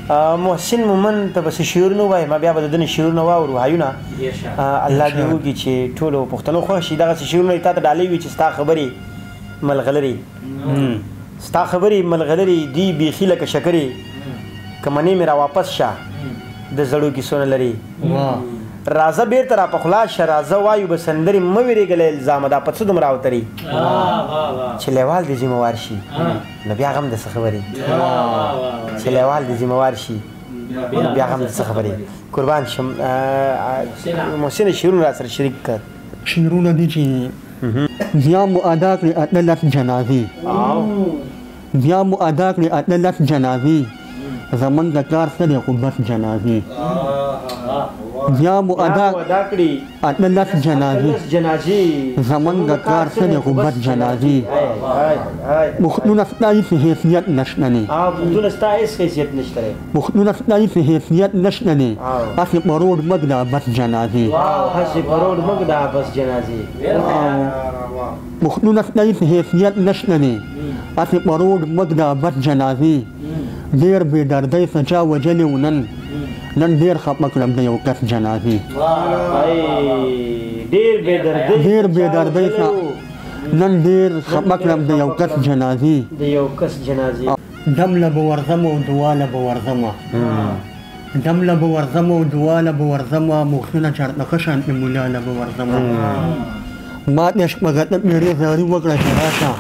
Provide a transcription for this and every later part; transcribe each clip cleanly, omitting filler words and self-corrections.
محسن مومن ته بس شعرونه وای ما بیا به دنه شعرونه واورو هایونه الله دې وکړي چې ټولو پښتنو خوښ شي دغه شعرونه تا ته ډالۍ وي چې ستا خبرې ملغلرې ستا خبرې ملغلرې دی بیخي لکه شکرې که منې مې را واپس شه د زړو کیسونه لري راځه بیرته را پخلا شه راځه وایو به سندرې مه ویرېږه له الزامه دا په څه دومره اوتري چې لیوال دې ذمهوار شي نو بیا غم د څه خبرې چې لیوال دې ذمهوار شي نو بیا غم د څه خبرې قربان شم محسن شعرونه را سره شریک کړ شعرونه دي چې بیا مو ادا کړې اتلس جنازې بیا مو ادا کړې اتلس جنازې زمونږ د کار څه دی خو بس جنازې بیا مو ادا کړي اتلس جنازې زمونږ د کار څه دی خو بس جنازې مخلونه ستا هېڅ حیثیت نشته دی مخلونه ستا هېڅ حیثیت نشته دی مخلونه ستا هېڅ حیثیت نشته دی هسې په روډ مه ږده بس جنازې هسې په روډ مه ږده بس جنازې مخلونه ستا هېڅ حیثیت نشته دی هسې په روډ مه ږده بس جنازې ډېر بې دردۍ څه چا وجلې و نن ډېر خفه کړم د یو کس جنازې ډېر بې دردۍ څه نن ډېر خفه کړم د یو کس جنازې دم له به ورځم او دعا له به ورځمه دم له به ورځم او دعا له به ورځمه مخونه چېرته ښه شانتې ملا له به ورځمه ما دې شپږته پیرې زاري وکړه چې راشه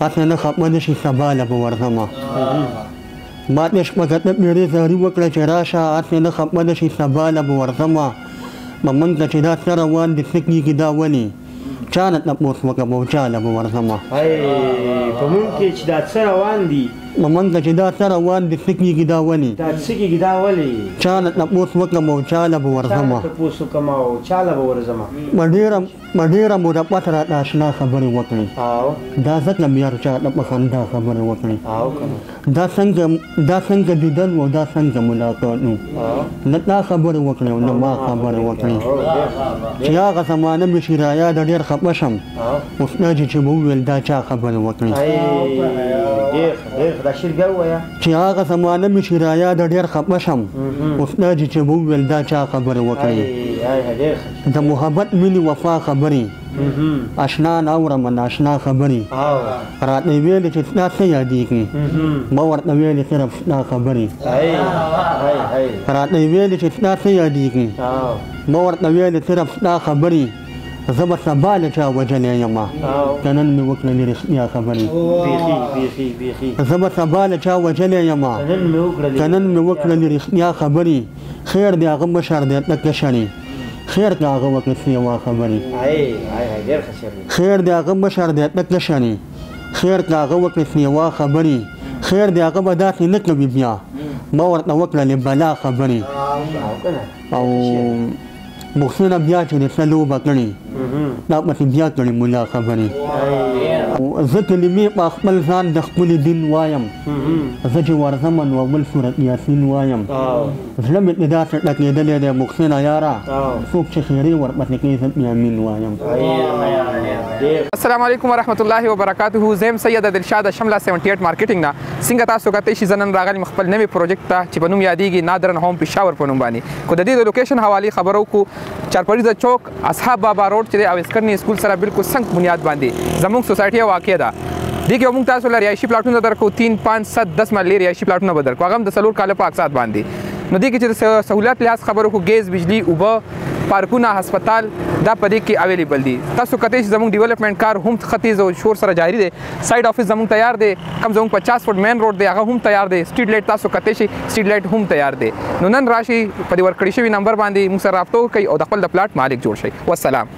هسې نه خفه نه شي سبا له به ورځمه ما دې شپږته پیرې زاري وکړه چې راشه هسې نه خفه نه شي سبا له به ورځمه موږ ته چې دا څه روان دي څه کېږي دا ولې چا نه تپوس وکړه او چا له به ورځمه په موږ کې چې دا څه روان دي موږ ته چې دا څه روان دي څه کېږي دا ولې چا نه تپوس وکړم او چا له به ورځمه په ډېره موده پس راته اشنا خبرې وکړې دا ځکه بیا چا ته په خندا خبرې وکړې دا څنګه دیدن و دا څنګه ملاقات و نه تا خبرې وکړې او نه ما خبرې وکړې چې هغه زمانه مې شي رایاده ډېر خفه شم اوس دا چې مې وویل دا چا خبرې وکړې چې هغه زمانه مې شي رایاده ډېر خفه شم اوس دا چې مې وویل دا چا خبرې وکړې د محبت مینې وفا خبرې اشنا ناورم ناشنا خبرې راته ویلې چې ستا څه یادېږي ما ورته ویلې صرف ستا خبرې راته ویلې چې ستا څه یادېږي ما ورته ویلې صرف ستا خبرې زه به سبا له چا وجلی یم که نن مې وکړلې رښتیا خبرې زه به سبا له چا وجلی یم که نن مې وکړلې رښتیا خبرې خیر دی هغه مشر دی تکه شړې خیر که هغه وکړې سیوا خبرې خیر دی هغه مشر دی تکه شړې خیر که هغه وکړې سیوا خبرې خیر دی هغه به داسې نه کوي بیا ما ورته وکړلې بلا خبرې او محسنه بیا چې د څه لوبه کړې دا پسې بیا کړې ملا خبرې زه کلمې په خپل ځان د ښکلي دین وایم زه چې ورځم نو اول سورت یاسین وایم زړه مې ترې داسې ټکېدلی دی محسنه یاره څوک چې خیرې ورپسې کوي زه پرې امین وایم السلام علیکم ورحمت الله وبرکاته زم سید دلشاد شمله 78 مارکیټینګ نه څنګه تاسو کته شي زنن راغلی خپل نوې پروجیکټ ته چې په نوم یادېږي نادرن هوم پېښور په نوم باندې کو د دې د لوکیشن حوالې خبرو کو چارپریزه چوک اصحاب بابا روډ چې د اوسکرنی سکول سره بالکل څنګ بنیاد باندې زموږ سوسایټي واقع ده دې کې موږ تاسو لپاره رهایشي پلاټونه درکو 3 5 7 10 مرلې رهایشي پلاټونه به درکو هغه هم د څلور کاله په اقساط باندې نو دې کې چې سہولت لحاظ خبرو کو ګیس بجلی اوبه پارکونه هسپتال دا په دې کې اویلیبل دي تاسو کته چې زموږ ډیولپمنٹ کار هم ختیځ او شور سره جاری دی سایډ افیس زموږ تیار دی کم زموږ 50 فټ مین روډ دی هغه هم تیار دی سټریټ لایټ تاسو کته شي سټریټ لایټ هم تیار دی نو نن راشي په دې ورکړی شوی نمبر باندې موږ سره رابطه کوي او د خپل د پلاټ مالک جوړ شي والسلام